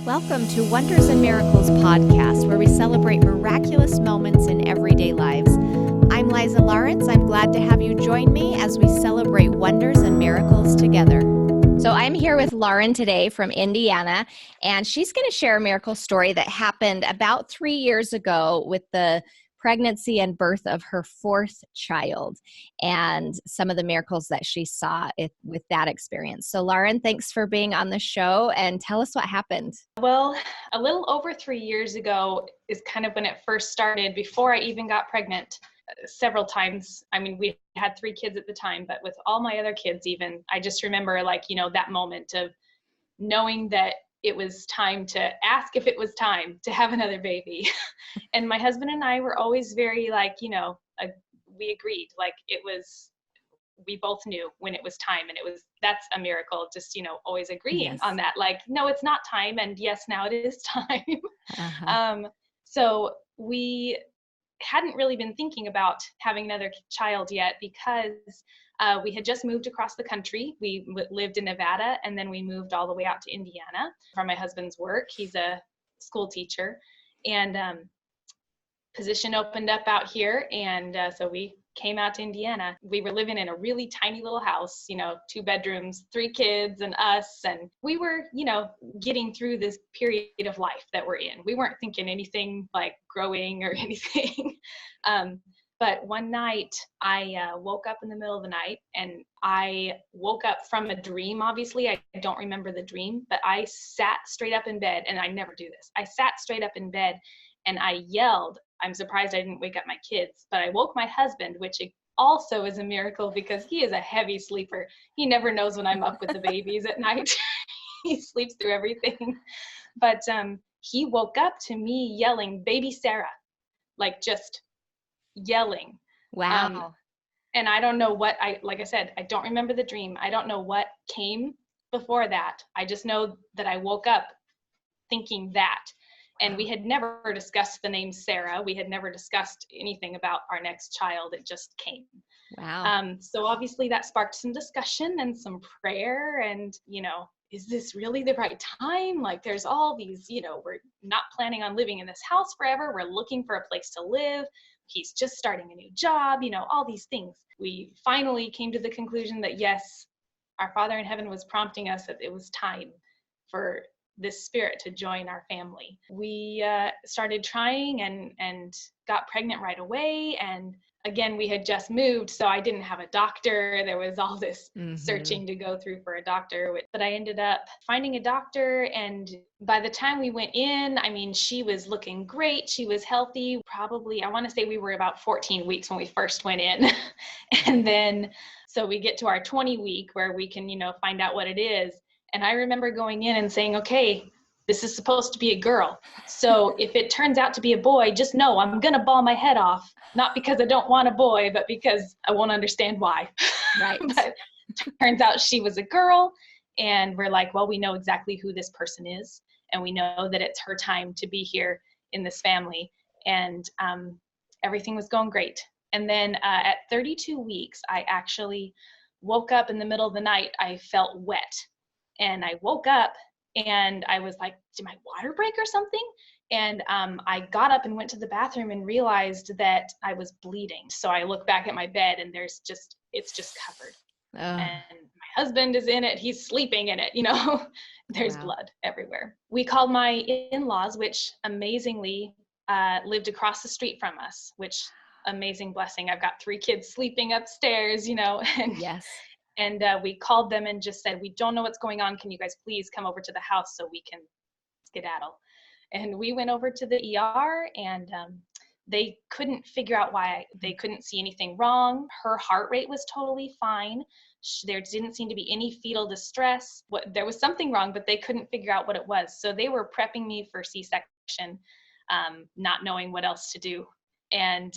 Welcome to Wonders and Miracles podcast, where we celebrate miraculous moments in everyday lives. I'm Liza Lawrence. I'm glad to have you join me as we celebrate wonders and miracles together. So I'm here with Lauren today from Indiana, and she's going to share a miracle story that happened about 3 years ago with the pregnancy and birth of her fourth child and some of the miracles that she saw with that experience. So Lauren, thanks for being on the show and tell us what happened. Well, a little over 3 years ago is kind of when it first started, before I even got pregnant several times. I mean, we had 3 kids at the time, but with all my other kids even, I just remember that moment of knowing that it was time to ask if it was time to have another baby. And my husband and I were always very we agreed, we both knew when it was time, and that's a miracle, just, always agreeing on that, no, it's not time. And yes, now it is time. Uh-huh. So we hadn't really been thinking about having another child yet because we had just moved across the country. We lived in Nevada, and then we moved all the way out to Indiana for my husband's work. He's a school teacher, and position opened up out here, and so we came out to Indiana. We were living in a really tiny little house, 2 bedrooms, 3 kids and us, and we were, getting through this period of life that we're in. We weren't thinking anything like growing or anything. But one night I woke up in the middle of the night, and I woke up from a dream. Obviously, I don't remember the dream, but I sat straight up in bed, and I never do this. I sat straight up in bed and I yelled. I'm surprised I didn't wake up my kids, but I woke my husband, which also is a miracle because he is a heavy sleeper. He never knows when I'm up with the babies at night. He sleeps through everything. But he woke up to me yelling, "Baby Sarah," just yelling. Wow. And I don't know like I said, I don't remember the dream. I don't know what came before that. I just know that I woke up thinking that. And we had never discussed the name Sarah. We had never discussed anything about our next child. It just came. Wow. So obviously that sparked some discussion and some prayer, and, is this really the right time? There's all these, we're not planning on living in this house forever. We're looking for a place to live. He's just starting a new job, all these things. We finally came to the conclusion that yes, our Father in heaven was prompting us that it was time for this spirit to join our family. We started trying and got pregnant right away. And again, we had just moved, so I didn't have a doctor. There was all this searching to go through for a doctor, but I ended up finding a doctor. And by the time we went in, she was looking great. She was healthy. Probably, I want to say we were about 14 weeks when we first went in. And then, so we get to our 20 week where we can, find out what it is. And I remember going in and saying, okay, this is supposed to be a girl. So if it turns out to be a boy, just know I'm going to bawl my head off. Not because I don't want a boy, but because I won't understand why. Right. But turns out she was a girl. And we're like, well, we know exactly who this person is. And we know that it's her time to be here in this family. And everything was going great. And then at 32 weeks, I actually woke up in the middle of the night. I felt wet. And I woke up and I was like, did my water break or something? And I got up and went to the bathroom and realized that I was bleeding. So I look back at my bed and it's just covered. And my husband is in it. He's sleeping in it, there's blood everywhere. We called my in-laws, which amazingly lived across the street from us, which amazing blessing. I've got 3 kids sleeping upstairs, and yes. And we called them and just said, we don't know what's going on. Can you guys please come over to the house so we can skedaddle? And we went over to the ER, and they couldn't figure out why. They couldn't see anything wrong. Her heart rate was totally fine. There didn't seem to be any fetal distress. There was something wrong, but they couldn't figure out what it was. So they were prepping me for C-section, not knowing what else to do. And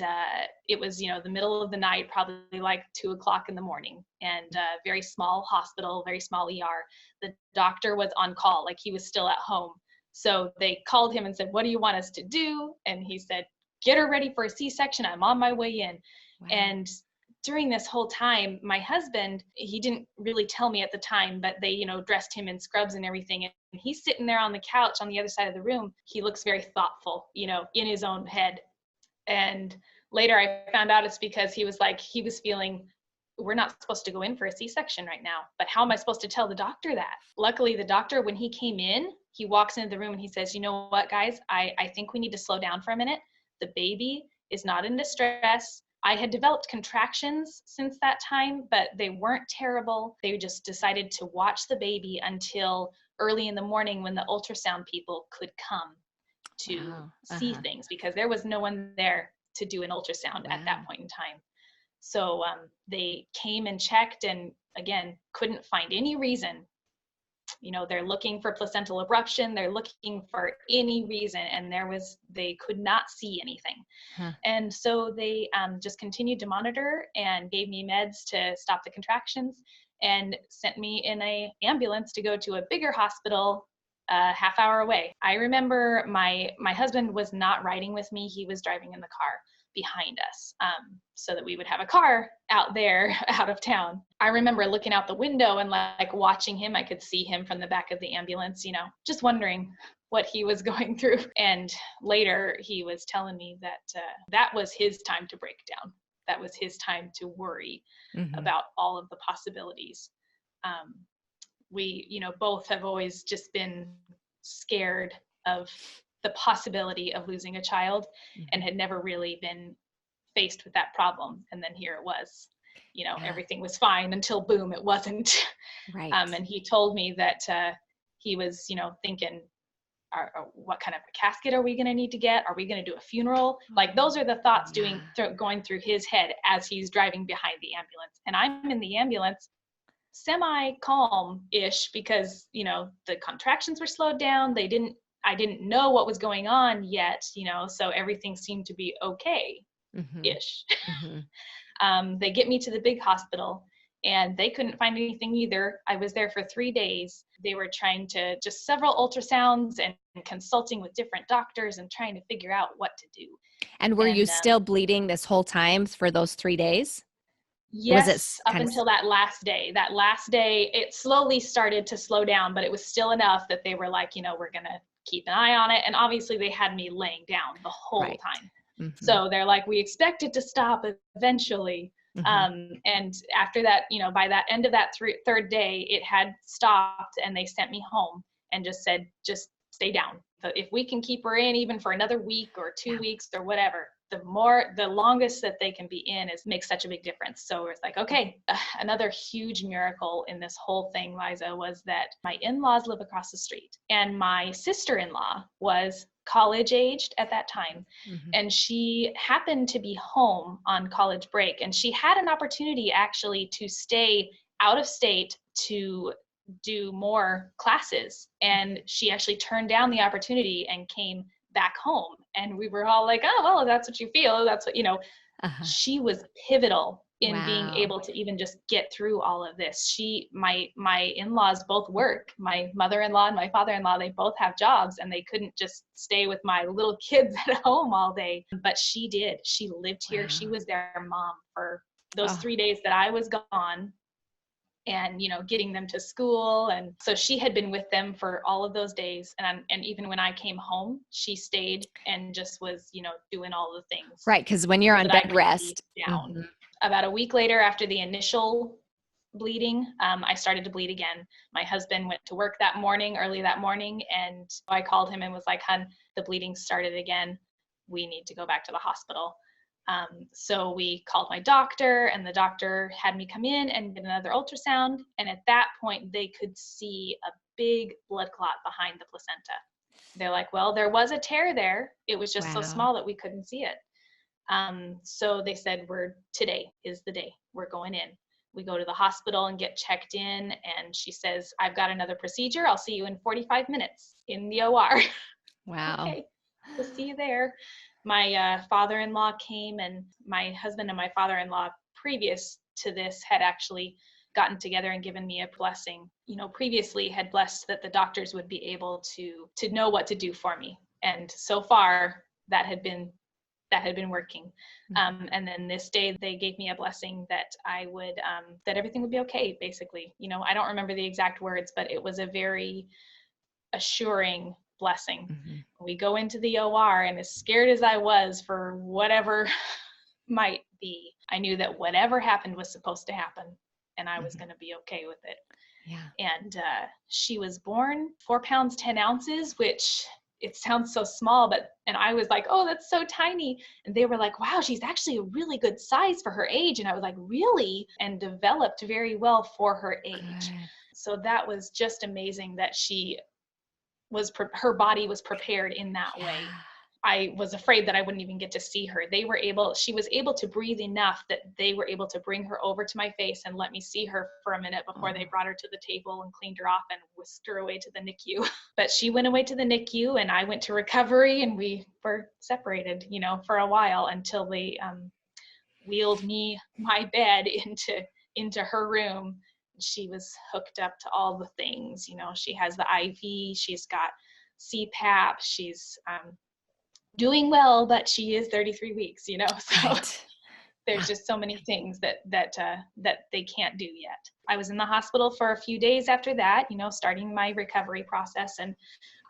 it was, the middle of the night, probably 2:00 in the morning, and very small hospital, very small ER. The doctor was on call, he was still at home. So they called him and said, what do you want us to do? And he said, get her ready for a C-section. I'm on my way in. Wow. And during this whole time, my husband, he didn't really tell me at the time, but they, dressed him in scrubs and everything. And he's sitting there on the couch on the other side of the room. He looks very thoughtful, in his own head. And later I found out it's because he was feeling, we're not supposed to go in for a C-section right now, but how am I supposed to tell the doctor that? Luckily, the doctor, when he came in, he walks into the room and he says, you know what, guys, I think we need to slow down for a minute. The baby is not in distress. I had developed contractions since that time, but they weren't terrible. They just decided to watch the baby until early in the morning when the ultrasound people could come to see things, because there was no one there to do an ultrasound at that point in time. So they came and checked, and again, couldn't find any reason. They're looking for placental abruption. They're looking for any reason, and they could not see anything. And so they just continued to monitor and gave me meds to stop the contractions and sent me in an ambulance to go to a bigger hospital a half hour away. I remember my husband was not riding with me. He was driving in the car behind us, so that we would have a car out there out of town. I remember looking out the window and watching him. I could see him from the back of the ambulance, just wondering what he was going through. And later he was telling me that that was his time to break down. That was his time to worry about all of the possibilities. We, both have always just been scared of the possibility of losing a child and had never really been faced with that problem. And then here it was, everything was fine until boom, it wasn't. Right. And he told me that he was, thinking, what kind of a casket are we going to need to get? Are we going to do a funeral? Those are the thoughts going through his head as he's driving behind the ambulance. And I'm in the ambulance semi-calm-ish because, the contractions were slowed down. I didn't know what was going on yet, so everything seemed to be okay-ish. They get me to the big hospital and they couldn't find anything either. I was there for 3 days. They were trying to just several ultrasounds and consulting with different doctors and trying to figure out what to do. And were you still bleeding this whole time for those 3 days? Yes, up until that last day. That last day, it slowly started to slow down, but it was still enough that they were like, we're going to keep an eye on it. And obviously they had me laying down the whole time. So they're like, we expect it to stop eventually. And after that, by that end of that third day, it had stopped and they sent me home and just said, just stay down. So if we can keep her in even for another week or 2 weeks or whatever, the longest that they can be in makes such a big difference. So it's like, okay, another huge miracle in this whole thing, Liza, was that my in-laws live across the street and my sister-in-law was college aged at that time. And she happened to be home on college break, and she had an opportunity actually to stay out of state to do more classes. And she actually turned down the opportunity and came back home. And we were all like, oh, well, if that's what you feel, that's what, she was pivotal in being able to even just get through all of this. My in-laws both work. My mother-in-law and my father-in-law, they both have jobs and they couldn't just stay with my little kids at home all day. But she did. She lived here. She was their mom for those 3 days that I was gone. And, getting them to school. And so she had been with them for all of those days. And even when I came home, she stayed and just was, doing all the things. Right. Because when you're on bed rest. Down. About a week later, after the initial bleeding, I started to bleed again. My husband went to work early that morning. And I called him and was like, hun, the bleeding started again. We need to go back to the hospital. So we called my doctor, and the doctor had me come in and get another ultrasound. And at that point, they could see a big blood clot behind the placenta. They're like, well, there was a tear there. It was just so small that we couldn't see it. So they said, today is the day we're going in. We go to the hospital and get checked in. And she says, I've got another procedure. I'll see you in 45 minutes in the OR. Wow. Okay, we'll see you there. My father-in-law came, and my husband and my father-in-law previous to this had actually gotten together and given me a blessing. Previously had blessed that the doctors would be able to know what to do for me. And so far that had been that had been working. And then this day they gave me a blessing that I would, that everything would be okay, basically. You know, I don't remember the exact words, but it was a very assuring blessing. We go into the OR, and as scared as I was for whatever might be, I knew that whatever happened was supposed to happen, and I was going to be okay with it. Yeah. And she was born 4 pounds 10 ounces, which it sounds so small, and I was like, oh, that's so tiny. And they were like, wow, she's actually a really good size for her age. And I was like, really? And developed very well for her age. Good. So that was just amazing that her body was prepared in that way. I was afraid that I wouldn't even get to see her. She was able to breathe enough that they were able to bring her over to my face and let me see her for a minute before they brought her to the table and cleaned her off and whisked her away to the NICU. But she went away to the NICU, and I went to recovery, and we were separated, you know, for a while until they wheeled my bed into her room. She was hooked up to all the things, you know. She has the IV, she's got CPAP, she's doing well, but she is 33 weeks, you know, so Right. there's just so many things that they can't do yet. I was in the hospital for a few days after that, you know, starting my recovery process. And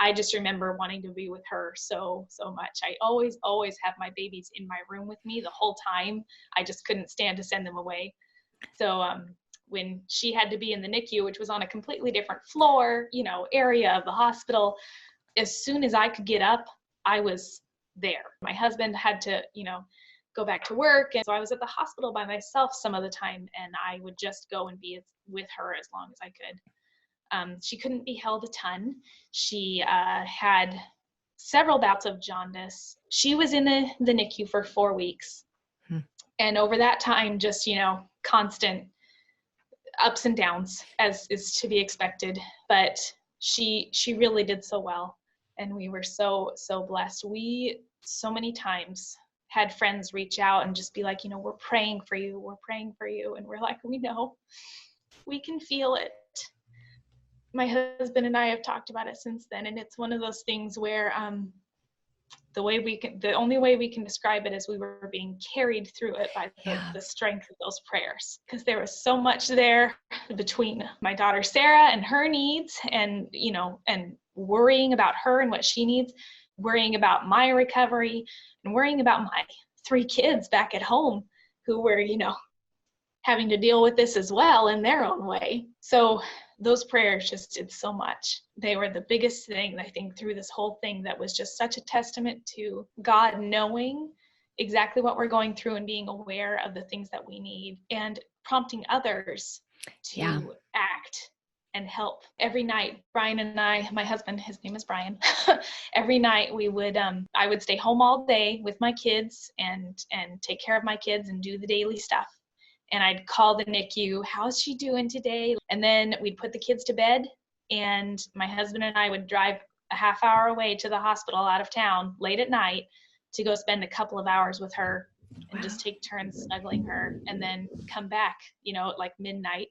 I just remember wanting to be with her so much. I always have my babies in my room with me the whole time. I just couldn't stand to send them away. So when she had to be in the NICU, which was on a completely different floor, you know, area of the hospital, as soon as I could get up, I was there. My husband had to, you know, go back to work. And so I was at the hospital by myself some of the time, and I would just go and be with her as long as I could. She couldn't be held a ton. She had several bouts of jaundice. She was in the NICU for 4 weeks. And over that time, just, you know, constant ups and downs, as is to be expected. But she really did so well. And we were so blessed. We so many times had friends reach out and just be like, you know, we're praying for you. And we're like, we know, we can feel it. My husband and I have talked about it since then. And it's one of those things where the only way we can describe it is we were being carried through it by the strength of those prayers, because there was so much there between my daughter Sarah and her needs, and, you know, and worrying about her and what she needs, worrying about my recovery, and worrying about my 3 kids back at home who were, you know, having to deal with this as well in their own way. So those prayers just did so much. They were the biggest thing, I think, through this whole thing, that was just such a testament to God knowing exactly what we're going through and being aware of the things that we need, and prompting others to act and help. Every night, Brian and I, my husband, his name is Brian, every night we would, I would stay home all day with my kids and take care of my kids and do the daily stuff. And I'd call the NICU, how's she doing today? And then we'd put the kids to bed, and my husband and I would drive a half hour away to the hospital out of town late at night to go spend a couple of hours with her and just take turns snuggling her, and then come back, you know, at like midnight.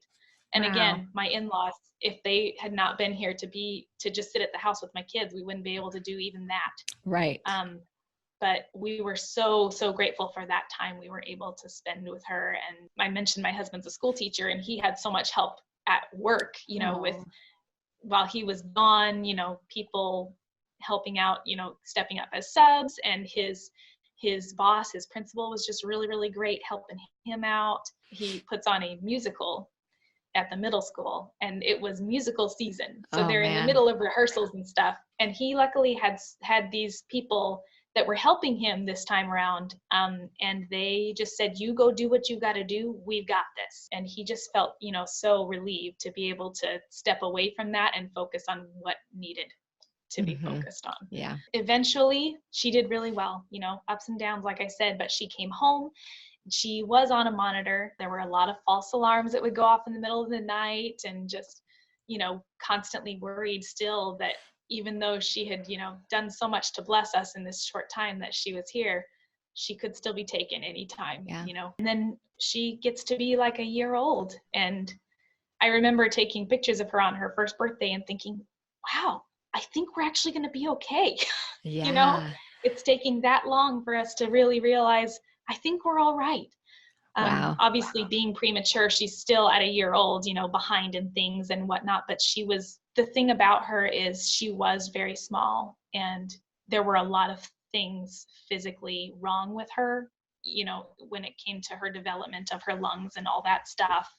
And again, my in-laws, if they had not been here to just sit at the house with my kids, we wouldn't be able to do even that. Right. But we were so grateful for that time we were able to spend with her. And I mentioned my husband's a school teacher, and he had so much help at work, you know, while he was gone, you know, people helping out, you know, stepping up as subs, and his boss, his principal, was just really great helping him out. He puts on a musical at the middle school, and it was musical season. So they're in the middle of rehearsals and stuff. And he luckily had these people that were helping him this time around. And they just said, you go do what you got to do. We've got this. And he just felt, you know, so relieved to be able to step away from that and focus on what needed to be focused on. Yeah. Eventually she did really well, you know, ups and downs, like I said, but she came home. She was on a monitor. There were a lot of false alarms that would go off in the middle of the night, and just, you know, constantly worried still that even though she had, you know, done so much to bless us in this short time that she was here, she could still be taken anytime, you know. And then she gets to be like a year old. And I remember taking pictures of her on her first birthday and thinking, wow, I think we're actually going to be okay. You know, it's taking that long for us to really realize, I think we're all right. Wow. Obviously being premature, she's still at a year old, behind in things and whatnot, but the thing about her is she was very small, and there were a lot of things physically wrong with her, when it came to her development of her lungs and all that stuff.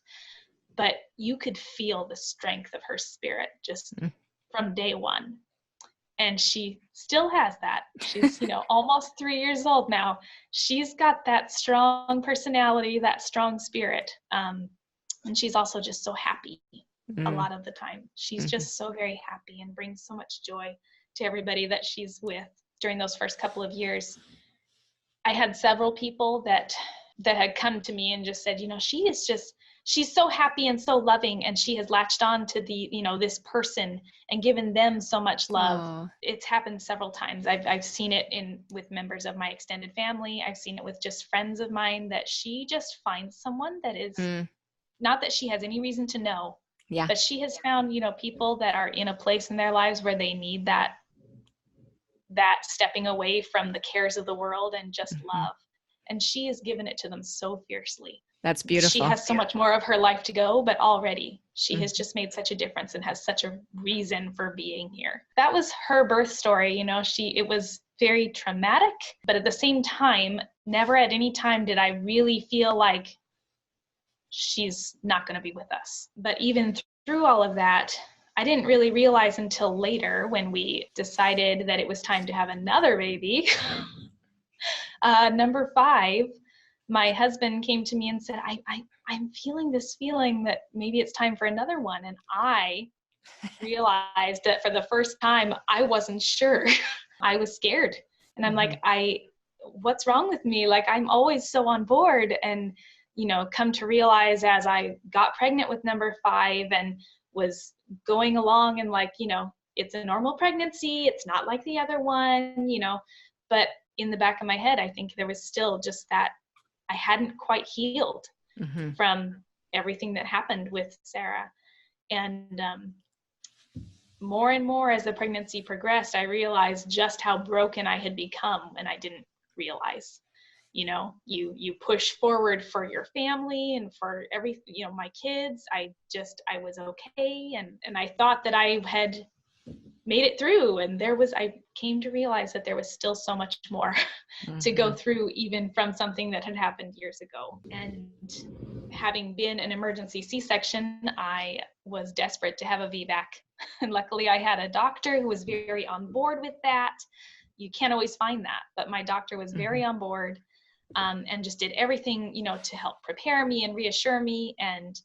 But you could feel the strength of her spirit just from day one. And she still has that. She's, almost 3 years old now. She's got that strong personality, that strong spirit. And she's also just so happy a lot of the time. She's just so very happy and brings so much joy to everybody that she's with. During those first couple of years, I had several people that had come to me and just said, she's so happy and so loving, and she has latched on to this person and given them so much love. Oh. It's happened several times. I've seen it with members of my extended family. I've seen it with just friends of mine, that she just finds someone that is not that she has any reason to know, but she has found, people that are in a place in their lives where they need that stepping away from the cares of the world and just love. And she has given it to them so fiercely. That's beautiful. She has so much more of her life to go, but already she has just made such a difference and has such a reason for being here. That was her birth story. It was very traumatic, but at the same time, never at any time did I really feel like she's not going to be with us. But even through all of that, I didn't really realize until later, when we decided that it was time to have another baby. Number 5, my husband came to me and said, I'm feeling this feeling that maybe it's time for another one. And I realized that for the first time, I wasn't sure. I was scared. And I'm like, what's wrong with me? Like, I'm always so on board. And, come to realize as I got pregnant with number 5 and was going along and it's a normal pregnancy. It's not like the other one, but in the back of my head, I think there was still just that I hadn't quite healed from everything that happened with Sarah. And more and more as the pregnancy progressed, I realized just how broken I had become, and I didn't realize. You push forward for your family and for my kids. I was okay. And I thought that I had made it through, and I came to realize that there was still so much more to go through, even from something that had happened years ago. And having been an emergency C-section, I was desperate to have a VBAC. And luckily I had a doctor who was very on board with that. You can't always find that, but my doctor was very on board, and just did everything, to help prepare me and reassure me. And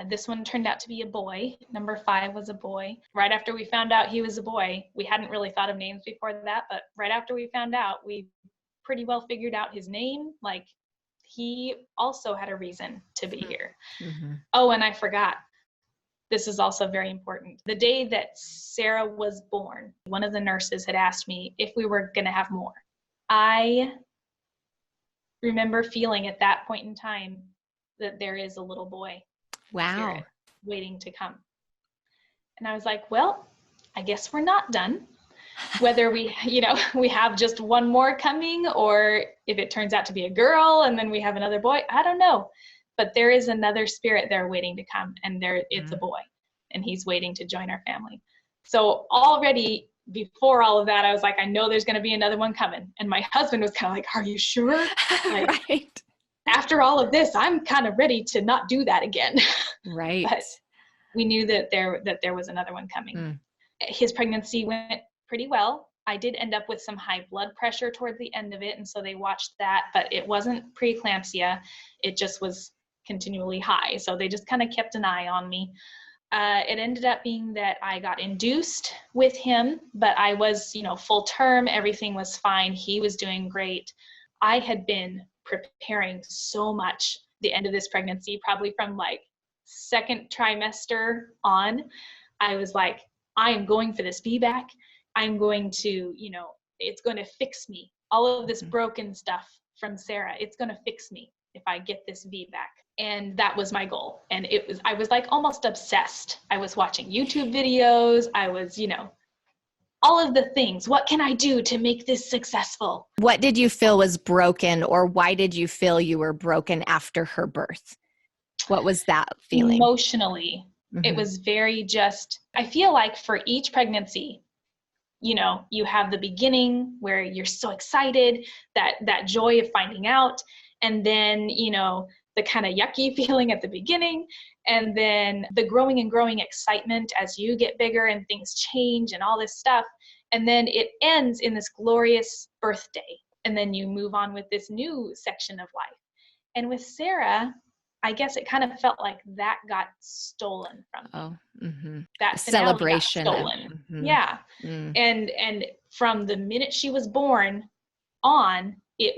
this one turned out to be a boy. Number 5 was a boy. Right after we found out he was a boy, we hadn't really thought of names before that, but right after we found out, we pretty well figured out his name. Like, he also had a reason to be here. Oh, and I forgot. This is also very important. The day that Sarah was born, one of the nurses had asked me if we were going to have more. I remember feeling at that point in time that there is a little boy spirit waiting to come. And I was like, well, I guess we're not done. Whether we have just one more coming, or if it turns out to be a girl and then we have another boy, I don't know. But there is another spirit there waiting to come, and it's a boy, and he's waiting to join our family. So already before all of that, I was like, I know there's going to be another one coming. And my husband was kind of like, are you sure? Like, right. After all of this, I'm kind of ready to not do that again. Right. But we knew that there was another one coming. His pregnancy went pretty well. I did end up with some high blood pressure toward the end of it, and so they watched that, but it wasn't preeclampsia. It just was continually high. So they just kind of kept an eye on me. It ended up being that I got induced with him, but I was, full term. Everything was fine. He was doing great. I had been preparing so much the end of this pregnancy, probably from like second trimester on. I was like, I am going for this VBAC. I'm going to, it's going to fix me. All of this broken stuff from Sarah, it's going to fix me if I get this VBAC. And that was my goal. And I was like almost obsessed. I was watching YouTube videos. I was, all of the things. What can I do to make this successful? What did you feel was broken, or why did you feel you were broken after her birth? What was that feeling? Emotionally, it was very just, I feel like for each pregnancy, you have the beginning where you're so excited, that joy of finding out, and then, the kind of yucky feeling at the beginning, and then the growing and growing excitement as you get bigger and things change and all this stuff. And then it ends in this glorious birthday. And then you move on with this new section of life. And with Sarah, I guess it kind of felt like that got stolen from me. Oh, that celebration got stolen. Yeah. And from the minute she was born on, it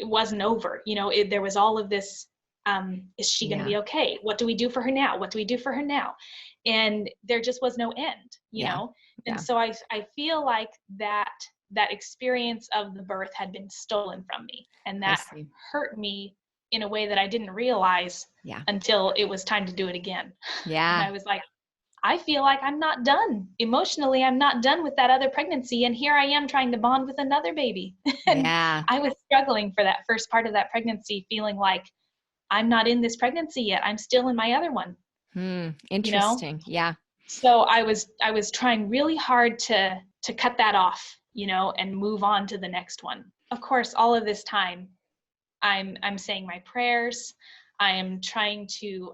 wasn't over. There was all of this, is she going to be okay? What do we do for her now? What do we do for her now? And there just was no end, know? And so I feel like that experience of the birth had been stolen from me, and that hurt me in a way that I didn't realize until it was time to do it again. Yeah. And I was like, I feel like I'm not done. Emotionally, I'm not done with that other pregnancy. And here I am trying to bond with another baby. And I was struggling for that first part of that pregnancy, feeling like I'm not in this pregnancy yet. I'm still in my other one. Interesting. Yeah. So I was trying really hard to cut that off, and move on to the next one. Of course, all of this time, I'm saying my prayers. I am trying to,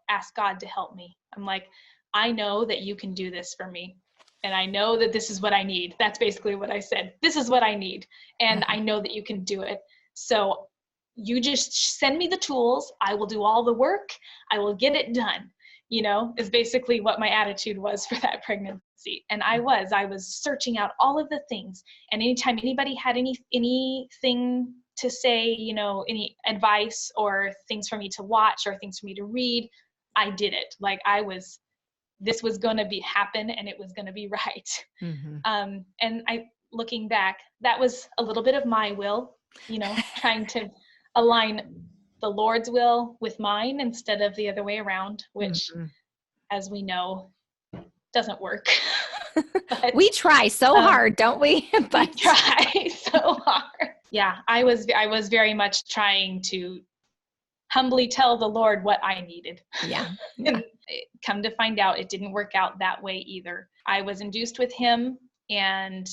ask God to help me. I'm like, I know that you can do this for me. And I know that this is what I need. That's basically what I said. This is what I need. And I know that you can do it. So you just send me the tools. I will do all the work. I will get it done, is basically what my attitude was for that pregnancy. And I was searching out all of the things. And anytime anybody had anything to say, any advice or things for me to watch or things for me to read, I did it. Like this was going to happen, and it was going to be right. And looking back, that was a little bit of my will, trying to align the Lord's will with mine instead of the other way around, which, as we know, doesn't work. But, we try so hard, don't we? But we try so hard. Yeah, I was very much trying to humbly tell the Lord what I needed. Yeah. And come to find out, it didn't work out that way either. I was induced with him, and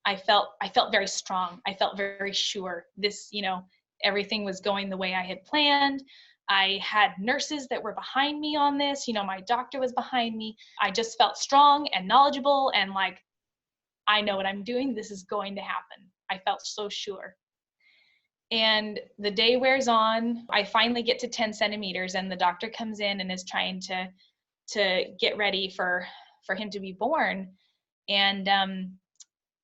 I felt very strong. I felt very sure this, everything was going the way I had planned. I had nurses that were behind me on this. My doctor was behind me. I just felt strong and knowledgeable and like, I know what I'm doing. This is going to happen. I felt so sure. And the day wears on. I finally get to 10 centimeters, and the doctor comes in and is trying to get ready for him to be born. And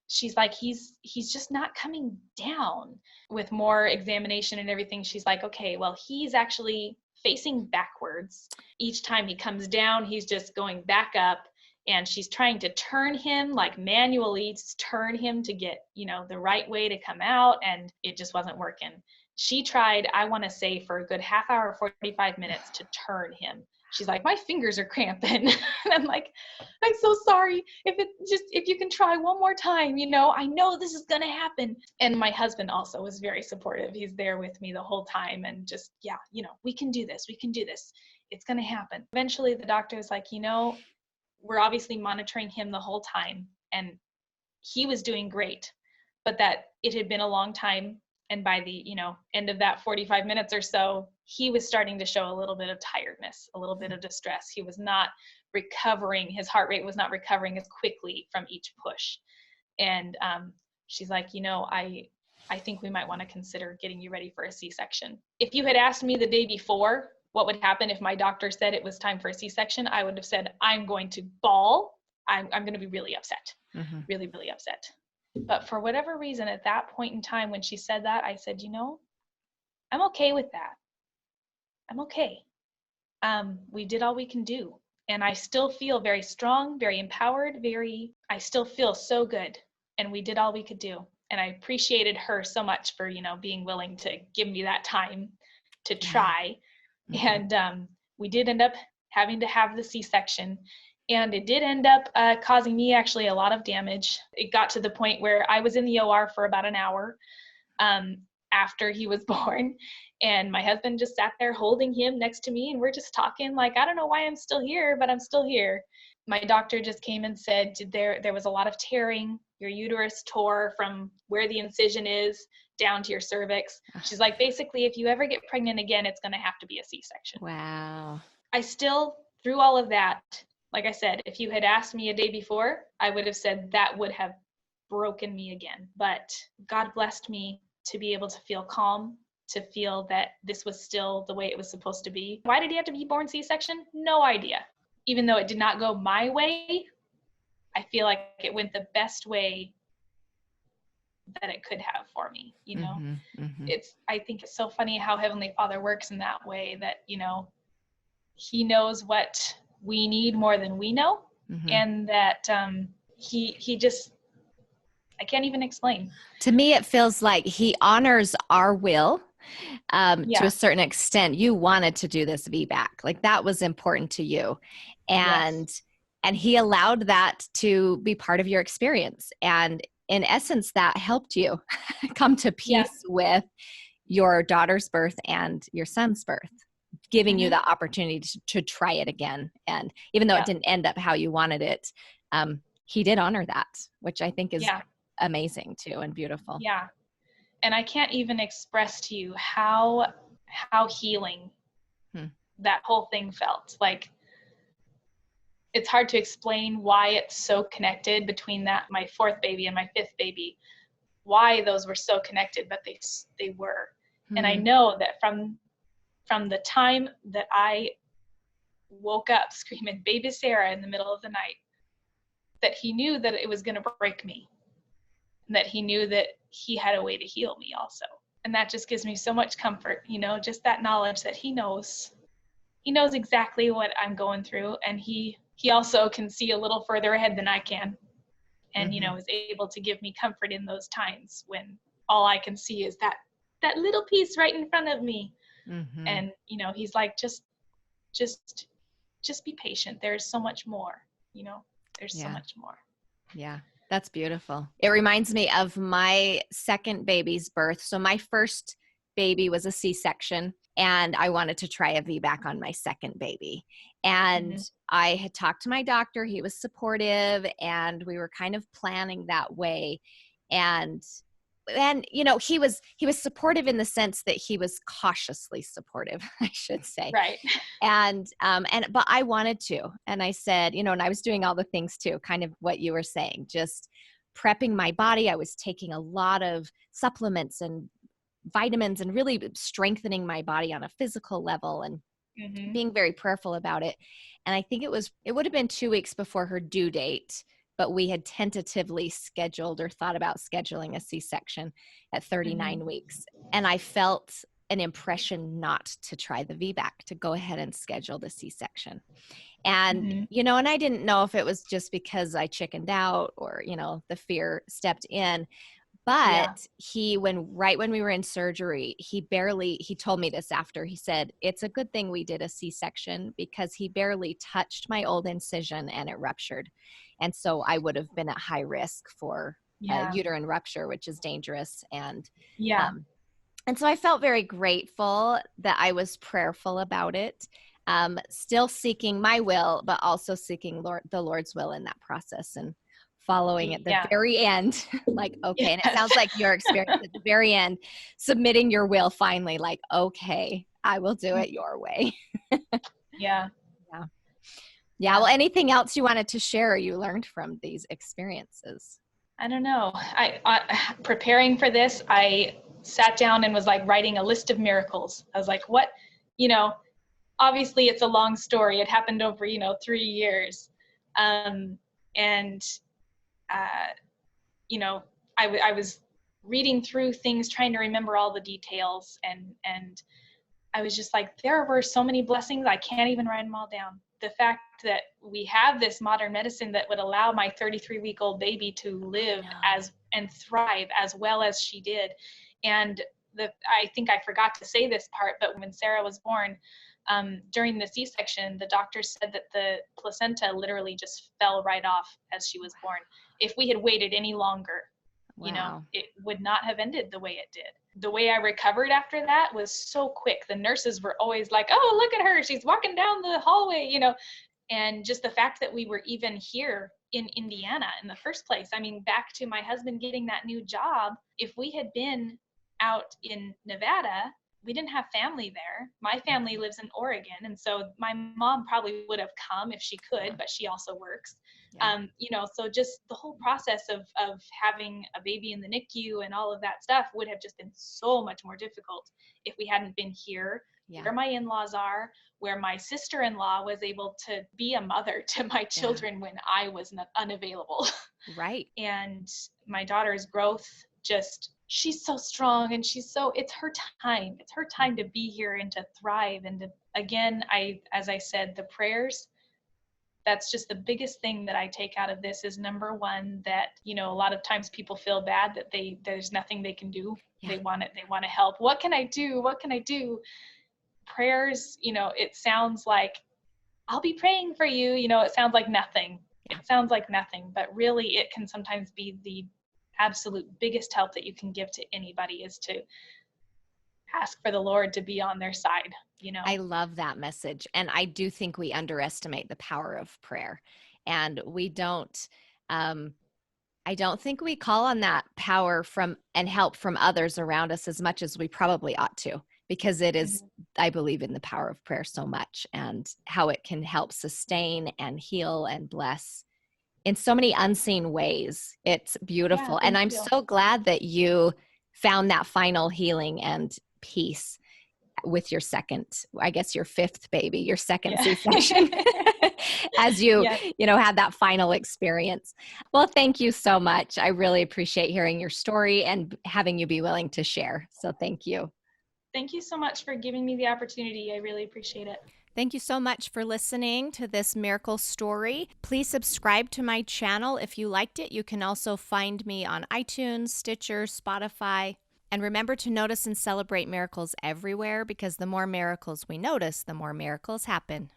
she's like, he's just not coming down. With more examination and everything, she's like, okay, well, he's actually facing backwards. Each time he comes down, he's just going back up. And she's trying to turn him, like manually turn him to get, the right way to come out. And it just wasn't working. She tried, I want to say, for a good half hour, 45 minutes to turn him. She's like, my fingers are cramping. And I'm like, I'm so sorry. If you can try one more time, I know this is going to happen. And my husband also was very supportive. He's there with me the whole time. And just, we can do this. We can do this. It's going to happen. Eventually the doctor was like, we're obviously monitoring him the whole time, and he was doing great, but that it had been a long time. And by the, end of that 45 minutes or so, he was starting to show a little bit of tiredness, a little bit of distress. He was not recovering. His heart rate was not recovering as quickly from each push. And she's like, I think we might want to consider getting you ready for a C-section. If you had asked me the day before what would happen if my doctor said it was time for a C-section, I would have said, I'm going to bawl. I'm going to be really upset, really, really upset. But for whatever reason, at that point in time when she said that, I said, I'm okay with that. I'm okay. We did all we can do. And I still feel very strong, very empowered, I still feel so good. And we did all we could do. And I appreciated her so much for, being willing to give me that time to try. And we did end up having to have the C-section. And it did end up causing me actually a lot of damage. It got to the point where I was in the OR for about an hour after he was born. And my husband just sat there holding him next to me. And we're just talking like, I don't know why I'm still here, but I'm still here. My doctor just came and said, there was a lot of tearing. Your uterus tore from where the incision is down to your cervix. She's like, basically, if you ever get pregnant again, it's going to have to be a C-section. Wow. I still, through all of that, like I said, if you had asked me a day before, I would have said that would have broken me again. But God blessed me to be able to feel calm, to feel that this was still the way it was supposed to be. Why did he have to be born C-section? No idea. Even though it did not go my way, I feel like it went the best way that it could have for me, you know? Mm-hmm, mm-hmm. I think it's so funny how Heavenly Father works in that way, that, you know, he knows what we need more than we know. Mm-hmm. And that he just, I can't even explain. To me, it feels like he honors our will to a certain extent. You wanted to do this VBAC. Like that was important to you. And he allowed that to be part of your experience. And in essence, that helped you come to peace with your daughter's birth and your son's birth, giving you the opportunity to try it again. And even though it didn't end up how you wanted it, he did honor that, which I think is amazing too and beautiful. Yeah. And I can't even express to you how healing that whole thing felt. Like, it's hard to explain why it's so connected between that, my fourth baby and my fifth baby, why those were so connected, but they were. And I know that from the time that I woke up screaming baby Sarah in the middle of the night, that he knew that it was going to break me, and that he knew that he had a way to heal me also. And that just gives me so much comfort, you know, just that knowledge that he knows exactly what I'm going through. And he also can see a little further ahead than I can. And, you know, is able to give me comfort in those times when all I can see is that little piece right in front of me. And, you know, he's like, just be patient. There's so much more, you know, there's so much more. Yeah. That's beautiful. It reminds me of my second baby's birth. So my first baby was a C-section, and I wanted to try a VBAC on my second baby. And I had talked to my doctor. He was supportive, and we were kind of planning that way. And you know, he was supportive in the sense that he was cautiously supportive, I should say. Right. But I wanted to, and I said, you know, and I was doing all the things too, kind of what you were saying, just prepping my body. I was taking a lot of supplements and vitamins and really strengthening my body on a physical level and being very prayerful about it. And I think it would have been 2 weeks before her due date, but we had tentatively scheduled or thought about scheduling a C-section at 39 weeks. And I felt an impression not to try the VBAC, to go ahead and schedule the C-section. And, you know, and I didn't know if it was just because I chickened out or, you know, the fear stepped in. But right when we were in surgery, he told me this after. He said, it's a good thing we did a C-section because he barely touched my old incision and it ruptured. And so I would have been at high risk for uterine rupture, which is dangerous. And so I felt very grateful that I was prayerful about it, still seeking my will, but also seeking the Lord's will in that process and following at the very end, like, okay. And it sounds like your experience at the very end, submitting your will finally, like, okay, I will do it your way. Yeah. Well, anything else you wanted to share or you learned from these experiences? I don't know. I preparing for this, I sat down and was like writing a list of miracles. I was like, what, you know, obviously it's a long story. It happened over, 3 years. I was reading through things, trying to remember all the details. And I was just like, there were so many blessings. I can't even write them all down. The fact that we have this modern medicine that would allow my 33-week-old baby to live and thrive as well as she did. And I think I forgot to say this part, but when Sarah was born, During the C-section, the doctor said that the placenta literally just fell right off as she was born. If we had waited any longer, Wow. it would not have ended the way it did. The way I recovered after that was so quick. The nurses were always like, oh, look at her, she's walking down the hallway, and just the fact that we were even here in Indiana in the first place. I mean, back to my husband getting that new job, if we had been out in Nevada, we didn't have family there. My family lives in Oregon, and so my mom probably would have come if she could, but she also works. Yeah. So just the whole process of having a baby in the NICU and all of that stuff would have just been so much more difficult if we hadn't been here, Yeah. where my in-laws are, where my sister-in-law was able to be a mother to my children when I was unavailable. Right. And my daughter's growth, just, she's so strong, and it's her time. It's her time to be here and to thrive. And again, as I said, the prayers, that's just the biggest thing that I take out of this is, number one, that, a lot of times people feel bad that there's nothing they can do. Yeah. They want to help. What can I do? What can I do? Prayers, it sounds like, I'll be praying for you. It sounds like nothing. Yeah. It sounds like nothing, but really it can sometimes be the absolute biggest help that you can give to anybody, is to ask for the Lord to be on their side. I love that message. And I do think we underestimate the power of prayer. And I don't think we call on that power from and help from others around us as much as we probably ought to, because it is, I believe in the power of prayer so much, and how it can help sustain and heal and bless in so many unseen ways. It's beautiful. Yeah, and I'm you. so glad that you found that final healing and peace with your second, I guess your fifth baby, your second C-section, as you had that final experience. Well, thank you so much. I really appreciate hearing your story and having you be willing to share. So thank you. Thank you so much for giving me the opportunity. I really appreciate it. Thank you so much for listening to this miracle story. Please subscribe to my channel if you liked it. You can also find me on iTunes, Stitcher, Spotify. And remember to notice and celebrate miracles everywhere, because the more miracles we notice, the more miracles happen.